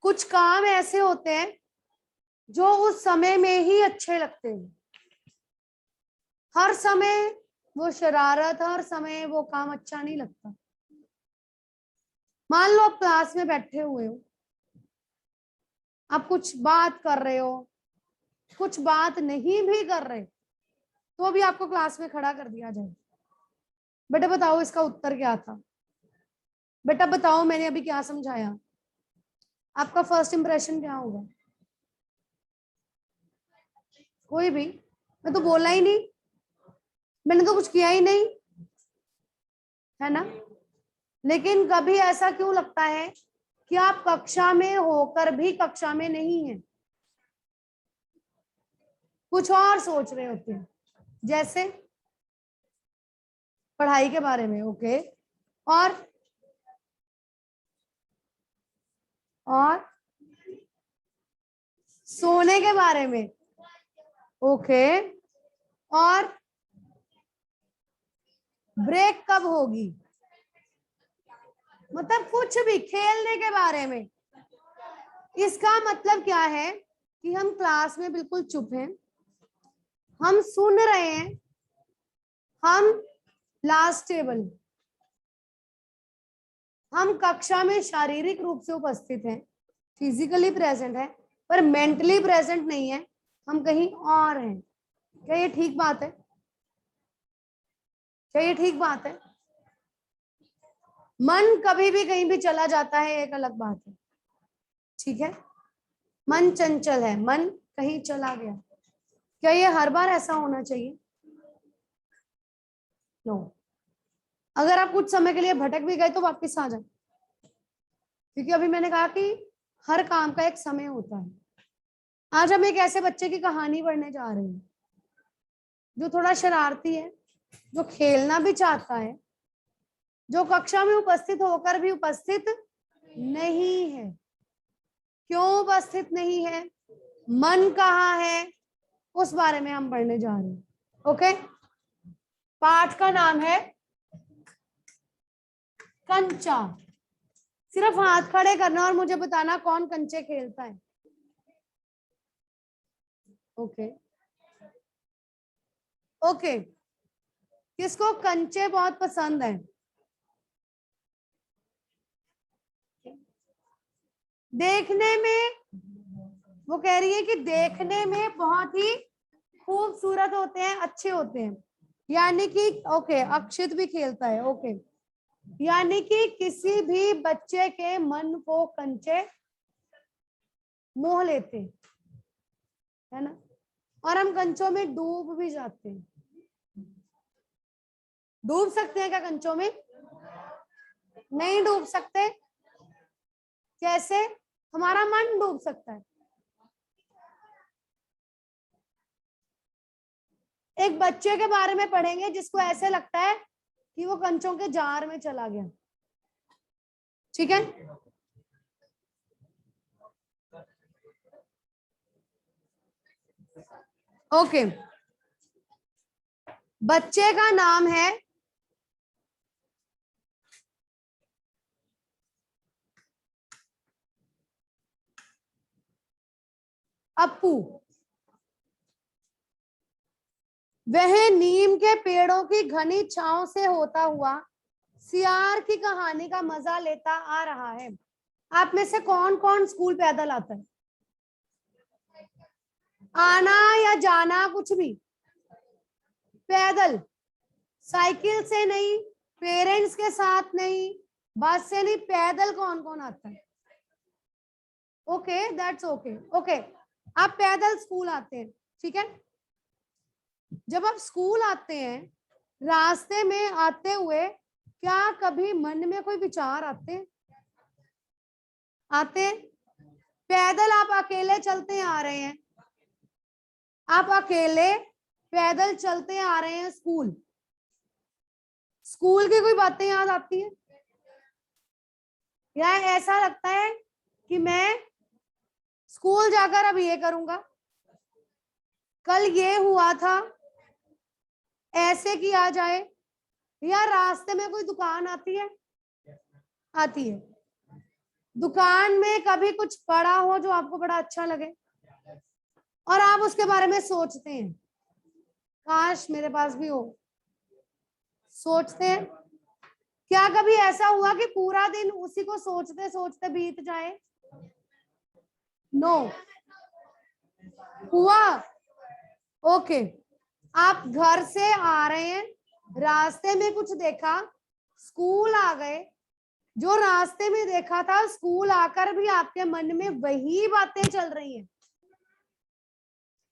कुछ काम ऐसे होते हैं जो उस समय में ही अच्छे लगते हैं। हर समय वो शरारत, हर समय वो काम अच्छा नहीं लगता। मान लो आप क्लास में बैठे हुए हो, आप कुछ बात कर रहे हो, कुछ बात नहीं भी कर रहे, तो भी आपको क्लास में खड़ा कर दिया जाए, बेटा बताओ इसका उत्तर क्या था, बेटा बताओ मैंने अभी क्या समझाया, आपका फर्स्ट इंप्रेशन क्या होगा? कोई भी, मैं तो बोला ही नहीं, मैंने तो कुछ किया ही नहीं, है ना? लेकिन कभी ऐसा क्यों लगता है कि आप कक्षा में होकर भी कक्षा में नहीं है, कुछ और सोच रहे होते हैं, जैसे पढ़ाई के बारे में। ओके, और सोने के बारे में। ओके, और ब्रेक कब होगी, मतलब कुछ भी, खेलने के बारे में। इसका मतलब क्या है कि हम क्लास में बिल्कुल चुप हैं, हम सुन रहे हैं, हम लास्ट टेबल, हम कक्षा में शारीरिक रूप से उपस्थित हैं, फिजिकली प्रेजेंट है, पर मेंटली प्रेजेंट नहीं है, हम कहीं और हैं। क्या ये ठीक बात है? क्या ये ठीक बात है? मन कभी भी कहीं भी चला जाता है, एक अलग बात है, ठीक है? मन चंचल है, मन कहीं चला गया। क्या ये हर बार ऐसा होना चाहिए? नो। अगर आप कुछ समय के लिए भटक भी गए तो वापस आ जाए, क्योंकि अभी मैंने कहा कि हर काम का एक समय होता है। आज हम एक ऐसे बच्चे की कहानी पढ़ने जा रहे हैं जो थोड़ा शरारती है, जो खेलना भी चाहता है, जो कक्षा में उपस्थित होकर भी उपस्थित नहीं है। क्यों उपस्थित नहीं है, मन कहाँ है, उस बारे में हम पढ़ने जा रहे हैं। ओके, पाठ का नाम है कंचा। सिर्फ हाथ खड़े करना और मुझे बताना कौन कंचे खेलता है। ओके ओके, किसको कंचे बहुत पसंद है? देखने में, वो कह रही है कि देखने में बहुत ही खूबसूरत होते हैं, अच्छे होते हैं, यानी कि ओके, अक्षित भी खेलता है। ओके, यानी कि किसी भी बच्चे के मन को कंचे मोह लेते हैं, है ना? और हम कंचों में डूब भी जाते हैं। डूब सकते हैं क्या कंचों में? नहीं डूब सकते। कैसे? हमारा मन डूब सकता है। एक बच्चे के बारे में पढ़ेंगे जिसको ऐसे लगता है कि वो कंचों के जार में चला गया, ठीक है? ओके, बच्चे का नाम है अप्पू। वह नीम के पेड़ों की घनी छांव से होता हुआ सियार की कहानी का मजा लेता आ रहा है। आप में से कौन कौन स्कूल पैदल आता है? आना या जाना, कुछ भी पैदल, साइकिल से नहीं, पेरेंट्स के साथ नहीं, बस से नहीं, पैदल कौन कौन आता है? Okay, that's okay. ओके, आप पैदल स्कूल आते हैं, ठीक है? जब आप स्कूल आते हैं, रास्ते में आते हुए क्या कभी मन में कोई विचार आते हैं? आते हैं? पैदल आप अकेले चलते आ रहे हैं, आप अकेले पैदल चलते आ रहे हैं स्कूल, स्कूल की कोई बातें याद आती है? या ऐसा लगता है कि मैं स्कूल जाकर अब ये करूंगा, कल ये हुआ था, ऐसे किया जाए, या रास्ते में कोई दुकान आती है? आती है। दुकान में कभी कुछ पड़ा हो जो आपको बड़ा अच्छा लगे और आप उसके बारे में सोचते हैं, काश मेरे पास भी हो, सोचते हैं। क्या कभी ऐसा हुआ कि पूरा दिन उसी को सोचते सोचते बीत जाए? नो। हुआ? ओके। आप घर से आ रहे हैं, रास्ते में कुछ देखा, स्कूल आ गए, जो रास्ते में देखा था स्कूल आकर भी आपके मन में वही बातें चल रही हैं।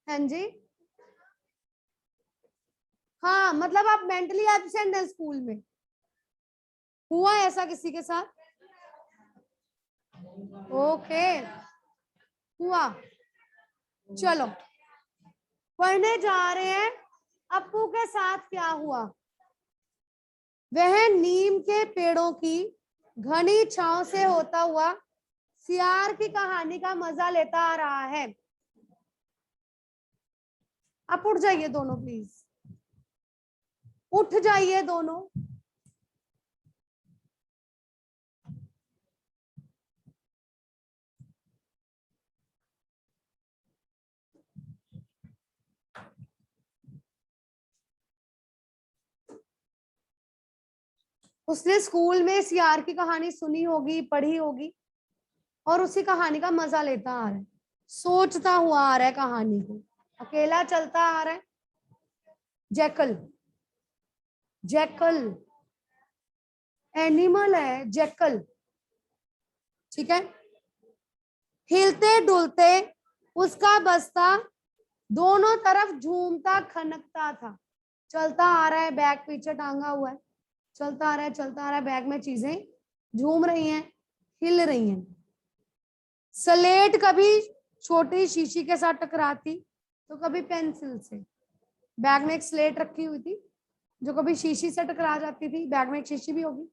हाँ जी, हाँ, मतलब आप मेंटली एब्सेंट है स्कूल में। हुआ ऐसा किसी के साथ? ओके, हुआ। चलो, पढ़ने जा रहे हैं। अप्पू के साथ क्या हुआ? वह नीम के पेड़ों की घनी छांव से होता हुआ सियार की कहानी का मजा लेता आ रहा है। आप उठ जाइए दोनों, प्लीज उठ जाइए दोनों। उसने स्कूल में सियार की कहानी सुनी होगी, पढ़ी होगी और उसी कहानी का मजा लेता आ रहा है, सोचता हुआ आ रहा है कहानी को, अकेला चलता आ रहा है। जैकल, जैकल एनिमल है, जैकल, ठीक है। हिलते डुलते उसका बस्ता दोनों तरफ झूमता खनकता था। चलता आ रहा है, बैग पीछे टांगा हुआ है, चलता आ रहा है, चलता आ रहा है, बैग में चीजें झूम रही हैं, हिल रही हैं। स्लेट कभी छोटी शीशी के साथ टकराती तो कभी पेंसिल से। बैग में एक स्लेट रखी हुई थी जो कभी शीशी से टकरा जाती थी, बैग में एक शीशी भी होगी,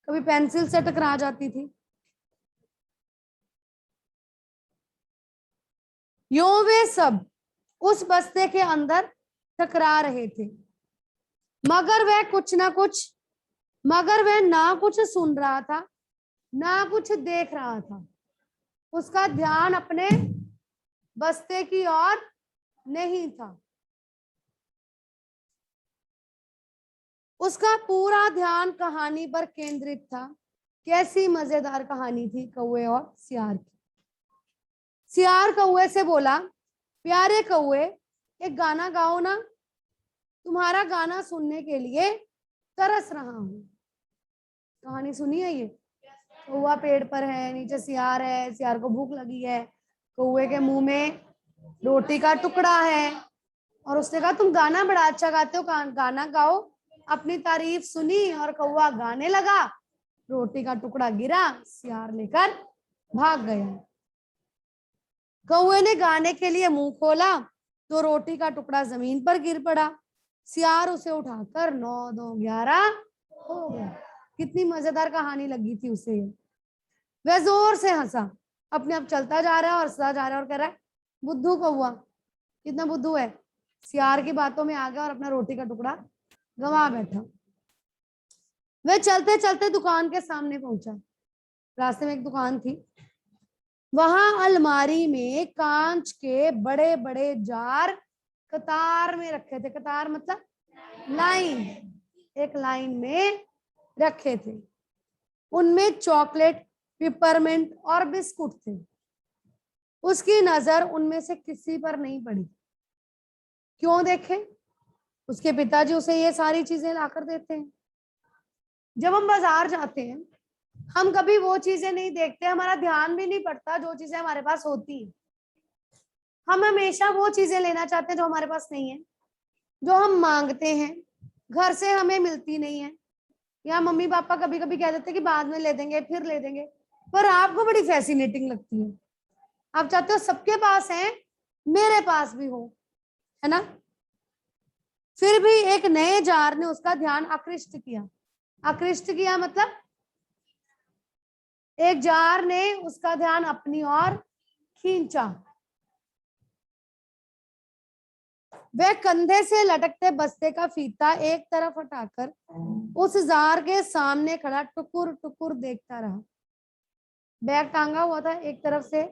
कभी पेंसिल से टकरा जाती थी। यूं वे सब उस बस्ते के अंदर टकरा रहे थे, मगर वह ना कुछ सुन रहा था ना कुछ देख रहा था। उसका ध्यान अपने बस्ते की ओर नहीं था, उसका पूरा ध्यान कहानी पर केंद्रित था। कैसी मजेदार कहानी थी कौवे और सियार की। सियार कौवे से बोला, प्यारे कौवे, एक गाना गाओ ना, तुम्हारा गाना सुनने के लिए तरस रहा हूं। कहानी सुनी है ये? कौवा पेड़ पर है, नीचे सियार है, सियार को भूख लगी है, कौवे के मुंह में रोटी का टुकड़ा है और उसने कहा तुम गाना बड़ा अच्छा गाते हो, गाना गाओ। अपनी तारीफ सुनी और कौवा गाने लगा, रोटी का टुकड़ा गिरा, सियार लेकर भाग गया। कौवे ने गाने के लिए मुंह खोला तो रोटी का टुकड़ा जमीन पर गिर पड़ा। सियार उसे उठाकर 9 2 11 हो गया। कितनी मजेदार कहानी लगी थी उसे। वह जोर से हंसा, अपने आप चलता जा रहा है और हंसता जा रहा है और कह रहा है, बुद्धू कौवा, कितना बुद्धू है। सियार की बातों में आ गया और अपना रोटी का टुकड़ा गंवा बैठा। वह चलते चलते दुकान के सामने पहुंचा। रास्ते में एक दुकान थी, वहां अलमारी में कांच के बड़े बड़े जार कतार में रखे थे। कतार मतलब लाइन, एक लाइन में रखे थे। उनमें चॉकलेट, पिपरमिंट और बिस्कुट थे। उसकी नजर उनमें से किसी पर नहीं पड़ी। क्यों देखे? उसके पिताजी उसे ये सारी चीजें लाकर देते हैं। जब हम बाजार जाते हैं हम कभी वो चीजें नहीं देखते, हमारा ध्यान भी नहीं पड़ता जो चीजें हमारे पास होती हैं। हम हमेशा वो चीजें लेना चाहते हैं जो हमारे पास नहीं है, जो हम मांगते हैं, घर से हमें मिलती नहीं है, या मम्मी पापा कभी कभी कह देते हैं कि बाद में ले देंगे, फिर ले देंगे, पर आपको बड़ी फैसिनेटिंग लगती है। आप चाहते हो सबके पास है, मेरे पास भी हो, है ना? फिर भी एक नए जार ने उसका ध्यान आकृष्ट किया। आकृष्ट किया मतलब एक जार ने उसका ध्यान अपनी ओर खींचा। वह कंधे से लटकते बस्ते का फीता एक तरफ हटाकर उस जार के सामने खड़ा टुकुर टुकुर देखता रहा। बैग टांगा हुआ था, एक तरफ से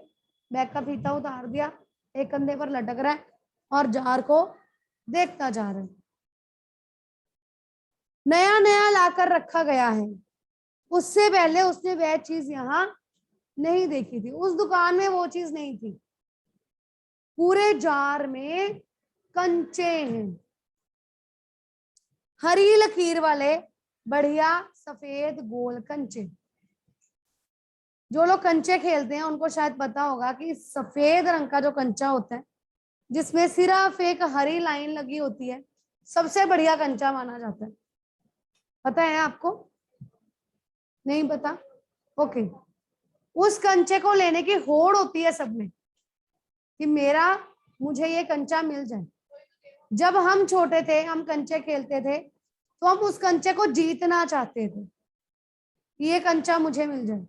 बैग का फीता उतार दिया, एक कंधे पर लटक रहा है और जार को देखता जा रहा है। नया नया लाकर रखा गया है, उससे पहले उसने वह चीज यहाँ नहीं देखी थी, उस दुकान में वो चीज नहीं थी। पूरे जार में कंचे हैं, हरी लकीर वाले बढ़िया सफेद गोल कंचे। जो लोग कंचे खेलते हैं उनको शायद पता होगा कि सफेद रंग का जो कंचा होता है, जिसमें सिर्फ एक हरी लाइन लगी होती है, सबसे बढ़िया कंचा माना जाता है। पता है आपको? नहीं पता? ओके। उस कंचे को लेने की होड़ होती है सब में कि मुझे ये कंचा मिल जाए। जब हम छोटे थे, हम कंचे खेलते थे, तो हम उस कंचे को जीतना चाहते थे, ये कंचा मुझे मिल जाए,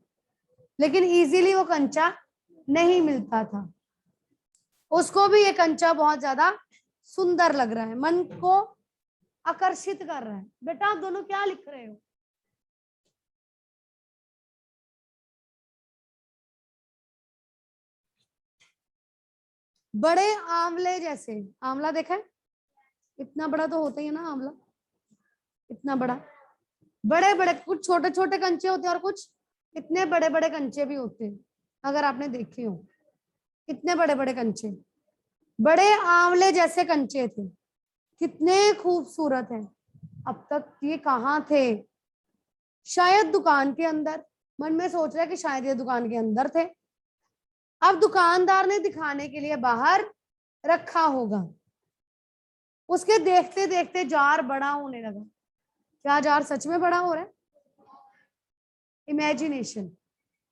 लेकिन इजीली वो कंचा नहीं मिलता था। उसको भी ये कंचा बहुत ज्यादा सुंदर लग रहा है, मन को आकर्षित कर रहा है। बेटा आप दोनों क्या लिख रहे हो? बड़े आंवले जैसे, आंवला देखा है? इतना बड़ा तो होता ही है ना आंवला, इतना बड़ा। बड़े बड़े, कुछ छोटे छोटे कंचे होते हैं और कुछ इतने बड़े बड़े कंचे भी होते हैं, अगर आपने देखे हो। इतने बड़े बड़े कंचे, बड़े आंवले जैसे कंचे थे, कितने खूबसूरत हैं। अब तक ये कहाँ थे? शायद दुकान के अंदर। मन में सोच रहा है कि शायद ये दुकान के अंदर थे। अब दुकानदार ने दिखाने के लिए बाहर रखा होगा। उसके देखते देखते जार बड़ा होने लगा। क्या जार सच में बड़ा हो रहा है? इमेजिनेशन।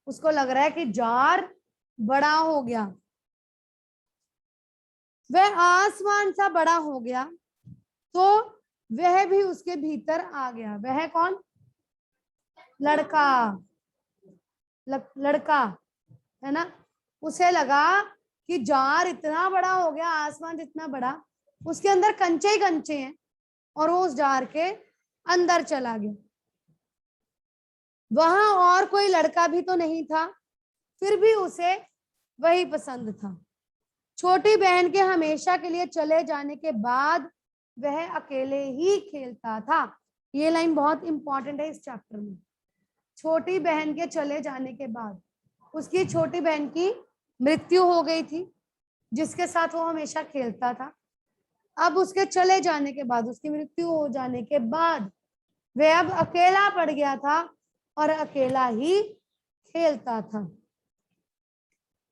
उसको लग रहा है कि जार बड़ा हो गया। वह आसमान सा बड़ा हो गया तो वह भी उसके भीतर आ गया। वह कौन? लड़का। लड़का है ना। उसे लगा कि जार इतना बड़ा हो गया, आसमान जितना बड़ा, उसके अंदर कंचे ही कंचे हैं, और वो उस जार के अंदर चला गया। वहां और कोई लड़का भी तो नहीं था, फिर भी उसे वही पसंद था। छोटी बहन के हमेशा के लिए चले जाने के बाद वह अकेले ही खेलता था। ये लाइन बहुत इंपॉर्टेंट है इस चैप्टर में। छोटी बहन के चले जाने के बाद, उसकी छोटी बहन की मृत्यु हो गई थी, जिसके साथ वो हमेशा खेलता था। अब उसके चले जाने के बाद, उसकी मृत्यु हो जाने के बाद, वह अब अकेला पड़ गया था और अकेला ही खेलता था।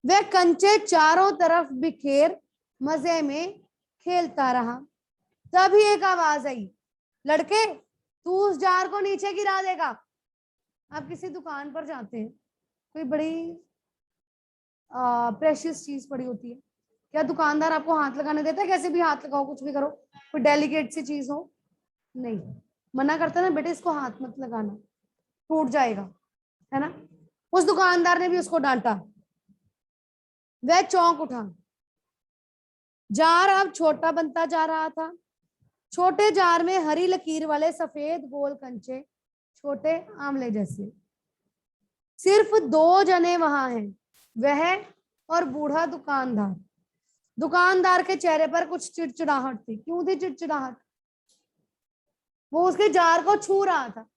वह कंचे चारों तरफ बिखेर मजे में खेलता रहा। तभी एक आवाज आई, लड़के तू उस जार को नीचे गिरा देगा। आप किसी दुकान पर जाते हैं, कोई बड़ी प्रेशियस चीज पड़ी होती है, क्या दुकानदार आपको हाथ लगाने देता है? कैसे भी हाथ लगाओ, कुछ भी करो, कोई डेलिकेट सी चीज हो? नहीं, मना करता है ना, बेटे इसको हाथ मत लगाना, टूट जाएगा, है ना। उस दुकानदार ने भी उसको डांटा। वह चौंक उठा। जार अब छोटा बनता जा रहा था। छोटे जार में हरी लकीर वाले सफेद गोल कंचे, छोटे आंवले जैसे। सिर्फ 2 जने वहां हैं, वह और बूढ़ा दुकानदार। दुकानदार के चेहरे पर कुछ चिड़चिड़ाहट थी। क्यों थी चिड़चिड़ाहट? वो उसके जार को छू रहा था।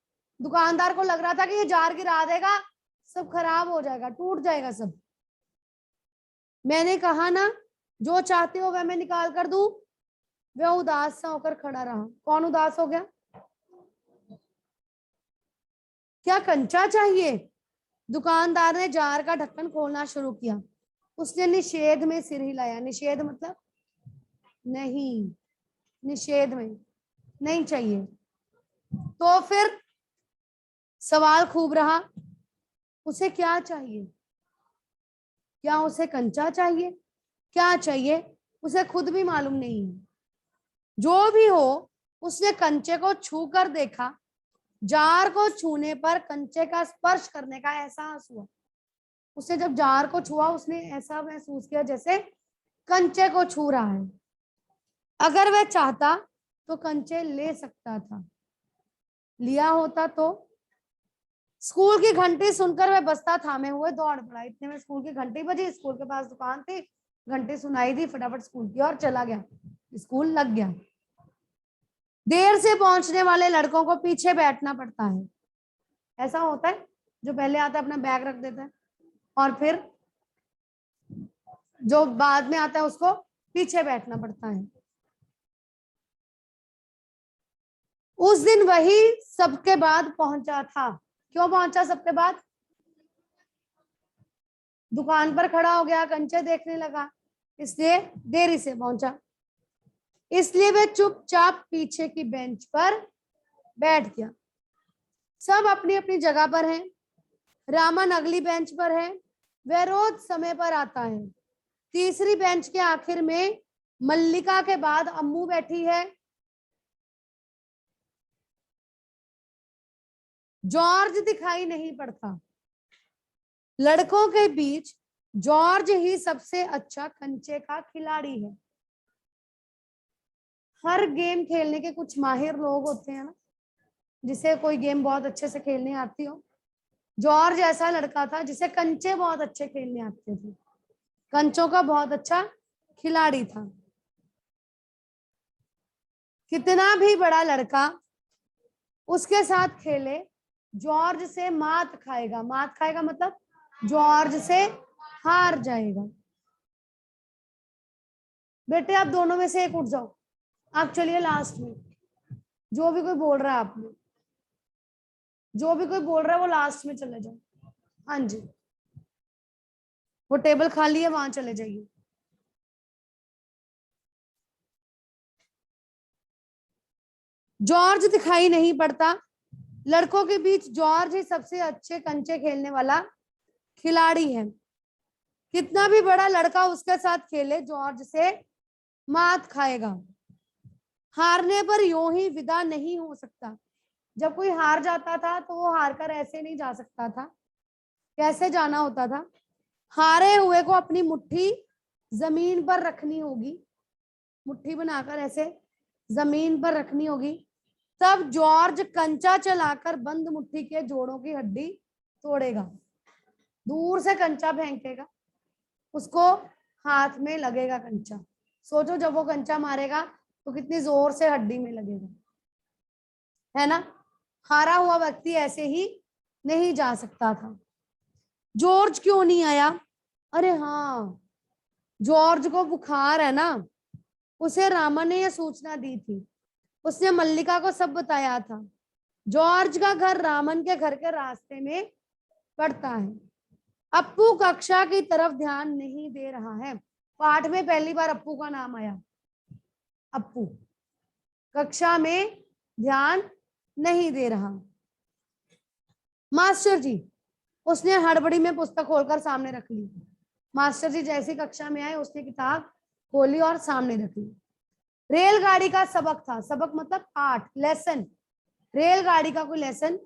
दुकानदार को लग रहा था कि ये जार गिरा देगा, सब खराब हो जाएगा, टूट जाएगा सब। मैंने कहा ना, जो चाहते हो वह मैं निकाल कर दूं। वह उदास सा होकर खड़ा रहा। कौन उदास हो गया? क्या कंचा चाहिए? दुकानदार ने जार का ढक्कन खोलना शुरू किया। उसने निषेध में सिर हिलाया। निषेध मतलब नहीं, निषेध में नहीं चाहिए। तो फिर सवाल खूब रहा, उसे क्या चाहिए? क्या उसे कंचा चाहिए? क्या चाहिए उसे खुद भी मालूम नहीं है। जो भी हो, उसने कंचे को छू कर देखा। जार को छूने पर कंचे का स्पर्श करने का एहसास हुआ। उसने जब जार को छुआ, उसने ऐसा महसूस किया जैसे कंचे को छू रहा है। अगर वह चाहता तो कंचे ले सकता था। लिया होता तो स्कूल की घंटी सुनकर वह बस्ता थामे हुए दौड़ पड़ा। इतने में स्कूल की घंटी बजी, स्कूल के पास दुकान थी, घंटी सुनाई दी, फटाफट स्कूल की ओर चला गया, स्कूल लग गया। देर से पहुंचने वाले लड़कों को पीछे बैठना पड़ता है। ऐसा होता है, जो पहले आता है अपना बैग रख देता है और फिर जो बाद में आता है उसको पीछे बैठना पड़ता है। उस दिन वही सबके बाद पहुंचा था। क्यों पहुंचा सबके बाद? दुकान पर खड़ा हो गया, कंचे देखने लगा, इसलिए देरी से पहुंचा। इसलिए वे चुपचाप पीछे की बेंच पर बैठ गया। सब अपनी अपनी जगह पर हैं। रामन अगली बेंच पर है, वह रोज समय पर आता है। तीसरी बेंच के आखिर में मल्लिका के बाद अम्मू बैठी है। जॉर्ज दिखाई नहीं पड़ता। लड़कों के बीच जॉर्ज ही सबसे अच्छा कंचे का खिलाड़ी है। हर गेम खेलने के कुछ माहिर लोग होते हैं ना, जिसे कोई गेम बहुत अच्छे से खेलने आती हो। जॉर्ज ऐसा लड़का था जिसे कंचे बहुत अच्छे खेलने आते थे, कंचों का बहुत अच्छा खिलाड़ी था। कितना भी बड़ा लड़का उसके साथ खेले, जॉर्ज से मात खाएगा। मात खाएगा मतलब जॉर्ज से हार जाएगा। बेटे आप दोनों में से एक उठ जाओ, आप चलिए लास्ट में। जो भी कोई बोल रहा है आप में, जो भी कोई बोल रहा है वो लास्ट में चले जाओ। हाँ जी, वो टेबल खाली है, वहां चले जाइए। जॉर्ज दिखाई नहीं पड़ता। लड़कों के बीच जॉर्ज ही सबसे अच्छे कंचे खेलने वाला खिलाड़ी है। कितना भी बड़ा लड़का उसके साथ खेले, जॉर्ज से मात खाएगा। हारने पर यूं ही विदा नहीं हो सकता। जब कोई हार जाता था तो वो हार कर ऐसे नहीं जा सकता था। कैसे जाना होता था? हारे हुए को अपनी मुट्ठी जमीन पर रखनी होगी, मुट्ठी बनाकर ऐसे जमीन पर रखनी होगी, तब जॉर्ज कंचा चलाकर बंद मुट्ठी के जोड़ों की हड्डी तोड़ेगा। दूर से कंचा फेंकेगा, उसको हाथ में लगेगा कंचा। सोचो जब वो कंचा मारेगा तो कितनी जोर से हड्डी में लगेगा, है ना? हारा हुआ व्यक्ति ऐसे ही नहीं जा सकता था। जॉर्ज क्यों नहीं आया? अरे हाँ, जॉर्ज को बुखार है ना, उसे रामा ने यह सूचना दी थी। उसने मल्लिका को सब बताया था। जॉर्ज का घर रामन के घर के रास्ते में पड़ता है। अप्पू कक्षा की तरफ ध्यान नहीं दे रहा है। पाठ में पहली बार अप्पू का नाम आया। अप्पू कक्षा में ध्यान नहीं दे रहा। मास्टर जी, उसने हड़बड़ी में पुस्तक खोलकर सामने रख ली। मास्टर जी जैसी कक्षा में आए, उसने किताब खोली और सामने रख ली। रेलगाड़ी का सबक था। सबक मतलब पाठ, लेसन। रेलगाड़ी का कोई लेसन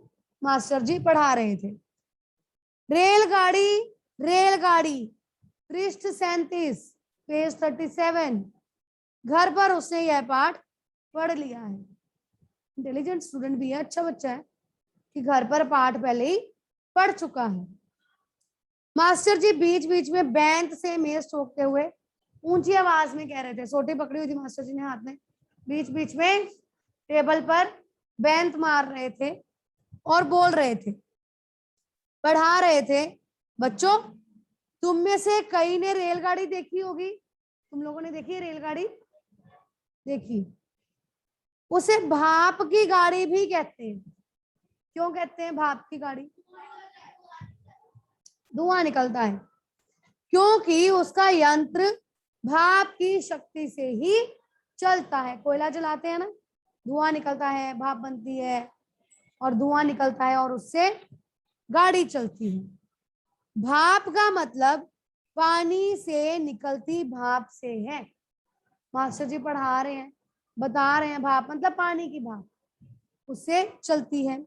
मास्टर जी पढ़ा रहे थे। रेलगाड़ी, रेलगाड़ी, पृष्ठ 37, पेज 37। घर पर उसने यह पाठ पढ़ लिया है। इंटेलिजेंट स्टूडेंट भी है, अच्छा बच्चा है कि घर पर पाठ पहले ही पढ़ चुका है। मास्टर जी बीच बीच में बैंत से मेज ठोकते हुए ऊंची आवाज में कह रहे थे। सोटी पकड़ी हुई थी मास्टर जी ने हाथ में, बीच बीच में टेबल पर बैंत मार रहे थे और बोल रहे थे, पढ़ा रहे थे। बच्चों, तुम में से कई ने रेलगाड़ी देखी होगी। तुम लोगों ने देखी है रेलगाड़ी? देखी। उसे भाप की गाड़ी भी कहते हैं। क्यों कहते हैं भाप की गाड़ी? धुआं निकलता है, क्योंकि उसका यंत्र भाप की शक्ति से ही चलता है। कोयला जलाते हैं ना, धुआं निकलता है, भाप बनती है और धुआं निकलता है और उससे गाड़ी चलती है। भाप का मतलब पानी से निकलती भाप से है। मास्टर जी पढ़ा रहे हैं, बता रहे हैं, भाप मतलब पानी की भाप, उससे चलती है।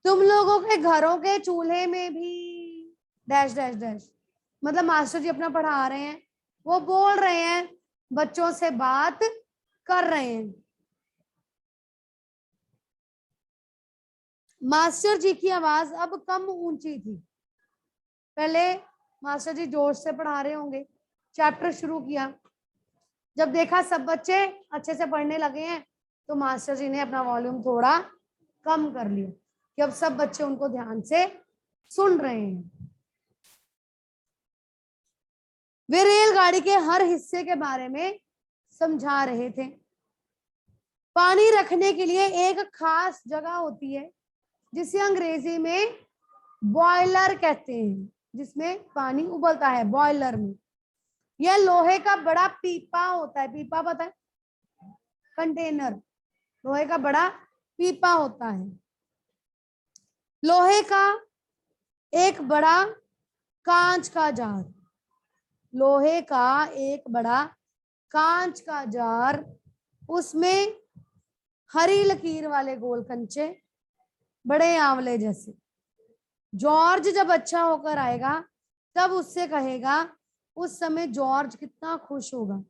तुम लोगों के घरों के चूल्हे में भी डैश डैश डैश, मतलब मास्टर जी अपना पढ़ा रहे हैं, वो बोल रहे हैं, बच्चों से बात कर रहे हैं। मास्टर जी की आवाज अब कम ऊंची थी। पहले मास्टर जी जोश से पढ़ा रहे होंगे, चैप्टर शुरू किया, जब देखा सब बच्चे अच्छे से पढ़ने लगे हैं तो मास्टर जी ने अपना वॉल्यूम थोड़ा कम कर लिया कि अब सब बच्चे उनको ध्यान से सुन रहे हैं। वे रेलगाड़ी के हर हिस्से के बारे में समझा रहे थे। पानी रखने के लिए एक खास जगह होती है जिसे अंग्रेजी में बॉयलर कहते हैं, जिसमें पानी उबलता है, बॉयलर में। यह लोहे का बड़ा पीपा होता है, पीपा पता है, कंटेनर, लोहे का बड़ा पीपा होता है। लोहे का एक बड़ा कांच का जार, लोहे का एक बड़ा कांच का जार, उसमें हरी लकीर वाले गोल कंचे, बड़े आंवले जैसे। जॉर्ज जब अच्छा होकर आएगा तब उससे कहेगा, उस समय जॉर्ज कितना खुश होगा।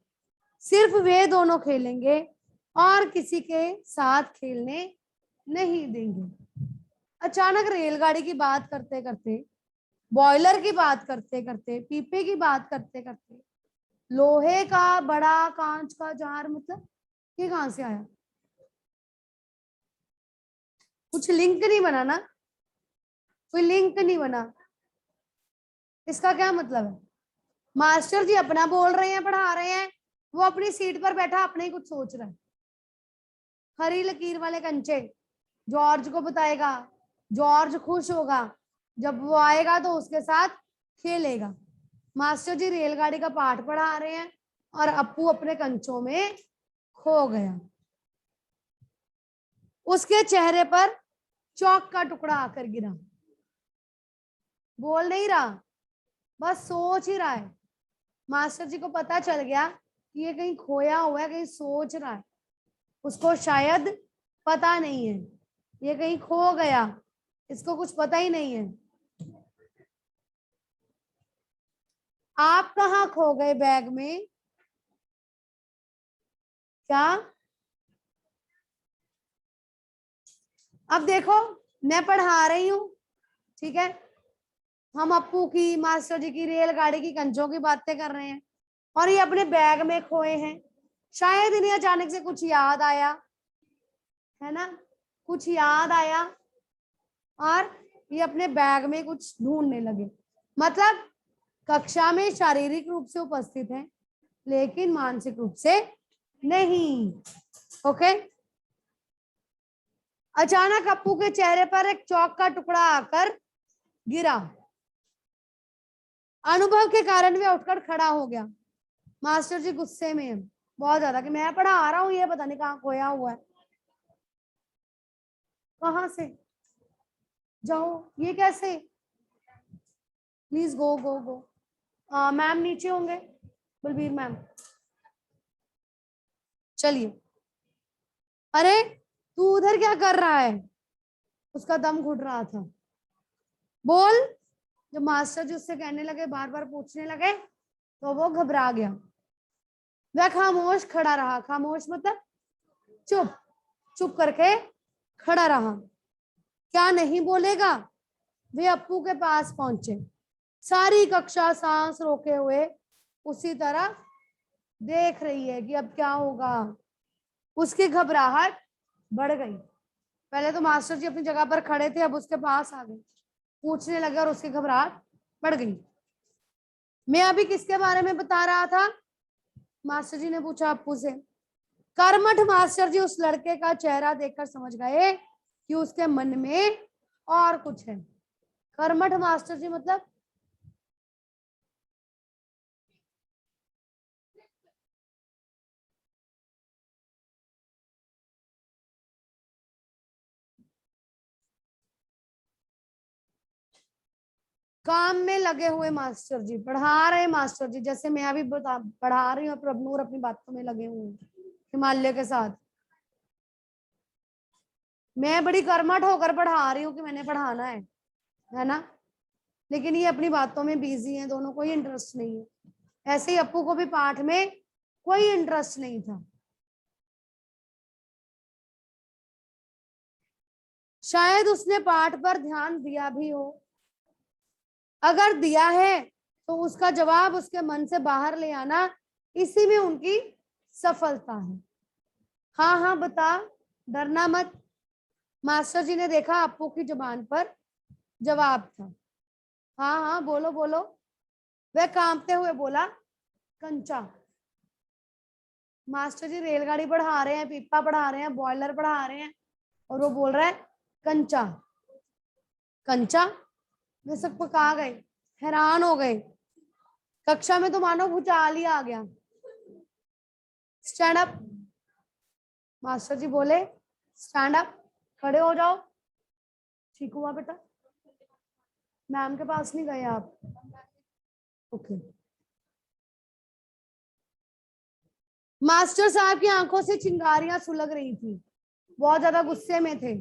सिर्फ वे दोनों खेलेंगे और किसी के साथ खेलने नहीं देंगे। अचानक रेलगाड़ी की बात करते करते, बॉयलर की बात करते करते, पीपे की बात करते करते, लोहे का बड़ा कांच का जार, मतलब ये कहां से आया? कुछ लिंक नहीं बना ना, कोई लिंक नहीं बना। इसका क्या मतलब है? मास्टर जी अपना बोल रहे हैं, पढ़ा रहे हैं, वो अपनी सीट पर बैठा अपने ही कुछ सोच रहा है। हरी लकीर वाले कंचे जॉर्ज को बताएगा, जॉर्ज खुश होगा, जब वो आएगा तो उसके साथ खेलेगा। मास्टर जी रेलगाड़ी का पाठ पढ़ा रहे हैं और अप्पू अपने कंचों में खो गया। उसके चेहरे पर चौक का टुकड़ा आकर गिरा। बोल नहीं रहा, बस सोच ही रहा है। मास्टर जी को पता चल गया कि ये कहीं खोया हुआ है, कहीं सोच रहा है, उसको शायद पता नहीं है, ये कहीं खो गया, इसको कुछ पता ही नहीं है। आप कहाँ खो गए बैग में? क्या? अब देखो, मैं पढ़ा रही हूं, ठीक है, हम अप्पू की, मास्टर जी की, रेलगाड़ी की, कंचों की बातें कर रहे हैं और ये अपने बैग में खोए हैं। शायद इन्हें अचानक से कुछ याद आया, है ना, कुछ याद आया और ये अपने बैग में कुछ ढूंढने लगे। मतलब कक्षा में शारीरिक रूप से उपस्थित है लेकिन मानसिक रूप से नहीं। ओके। अचानक अप्पू के चेहरे पर एक चौक का टुकड़ा आकर गिरा। अनुभव के कारण वह उठकर खड़ा हो गया। मास्टर जी गुस्से में है बहुत ज्यादा कि मैं पढ़ा रहा हूं, ये पता नहीं कहाँ खोया हुआ है। कहां से? जाओ, ये कैसे? Please go go go. Ma'am नीचे होंगे, बलबीर मैम। चलिए। अरे तू उधर क्या कर रहा है? उसका दम घुट रहा था। बोल। जब मास्टर जी उससे कहने लगे, बार बार पूछने लगे, तो वो घबरा गया। वह खामोश खड़ा रहा। खामोश मतलब चुप, चुप करके खड़ा रहा। क्या नहीं बोलेगा? वे अप्पू के पास पहुंचे। सारी कक्षा सांस रोके हुए उसी तरह देख रही है कि अब क्या होगा। उसकी घबराहट बढ़ गई। पहले तो मास्टर जी अपनी जगह पर खड़े थे, अब उसके पास आ गए, पूछने लगे और उसकी घबराहट बढ़ गई। मैं अभी किसके बारे में बता रहा था? मास्टर जी ने पूछा अप्पू से। कर्मठ मास्टर जी उस लड़के का चेहरा देखकर समझ गए कि उसके मन में और कुछ है। कर्मठ मास्टर जी मतलब काम में लगे हुए मास्टर जी, पढ़ा रहे मास्टर जी, जैसे मैं अभी पढ़ा रही हूँ, प्रभनूर अपनी बातों में लगे हुए हैं हिमालय के साथ। मैं बड़ी कर्मठ होकर पढ़ा रही हूँ कि मैंने पढ़ाना है ना, लेकिन ये अपनी बातों में बिजी हैं, दोनों कोई इंटरेस्ट नहीं है। ऐसे ही अप्पू को भी पाठ में कोई इंटरेस्ट नहीं था। शायद उसने पाठ पर ध्यान दिया भी हो। अगर दिया है तो उसका जवाब उसके मन से बाहर ले आना, इसी में उनकी सफलता है। हाँ हाँ बता, डरना मत। मास्टर जी ने देखा अप्पू की जुबान पर जवाब था। हाँ हाँ बोलो बोलो। वह कांपते हुए बोला, कंचा। मास्टर जी रेलगाड़ी पढ़ा रहे हैं, पीपा पढ़ा रहे हैं, बॉयलर पढ़ा रहे हैं, और वो बोल रहा है कंचा। कंचा। वे सब पका गए, हैरान हो गए। कक्षा में तो मानो भूचाल ही आ गया। Stand up. मास्टर जी बोले, स्टैंड अप, खड़े हो जाओ। ठीक हुआ बेटा, मैम के पास नहीं गए आप? ओके। मास्टर साहब की आंखों से चिंगारियां सुलग रही थी, बहुत ज्यादा गुस्से में थे।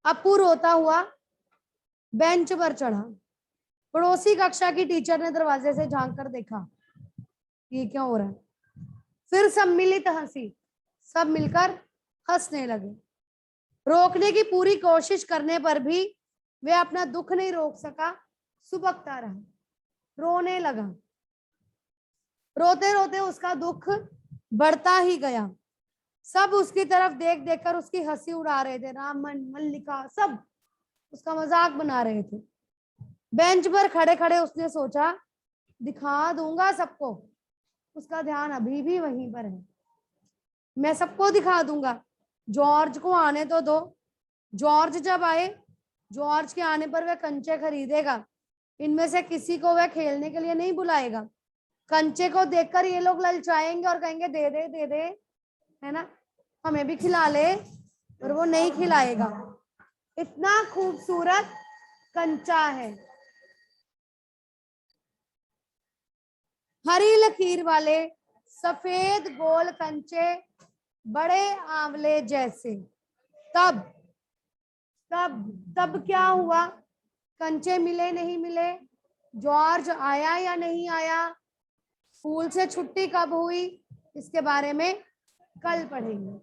अप्पू रोता हुआ बेंच पर चढ़ा। पड़ोसी कक्षा की टीचर ने दरवाजे से झांक कर देखा, ये क्या हो रहा है? फिर सम्मिलित हंसी, सब मिलकर हंसने लगे। रोकने की पूरी कोशिश करने पर भी वे अपना दुख नहीं रोक सका, सुबकता रहा, रोने लगा। रोते रोते उसका दुख बढ़ता ही गया। सब उसकी तरफ देख देख कर उसकी हंसी उड़ा रहे थे। रामन, मल्लिका, सब उसका मजाक बना रहे थे। बेंच पर खड़े खड़े उसने सोचा, दिखा दूंगा सबको। उसका ध्यान अभी भी वहीं पर है। मैं सबको दिखा दूंगा। जॉर्ज को आने तो दो। जॉर्ज जब आए, जॉर्ज के आने पर वह कंचे खरीदेगा। इनमें से किसी को वह खेलने के लिए नहीं बुलाएगा। कंचे को देखकर ये लोग ललचाएंगे और कहेंगे दे दे दे दे, है ना, हमें भी खिला ले, पर वो नहीं खिलाएगा। इतना खूबसूरत कंचा है। हरी लकीर वाले सफेद गोल कंचे, बड़े आंवले जैसे। तब तब तब क्या हुआ? कंचे मिले नहीं मिले? जॉर्ज आया या नहीं आया? स्कूल से छुट्टी कब हुई? इसके बारे में कल पढ़ेंगे।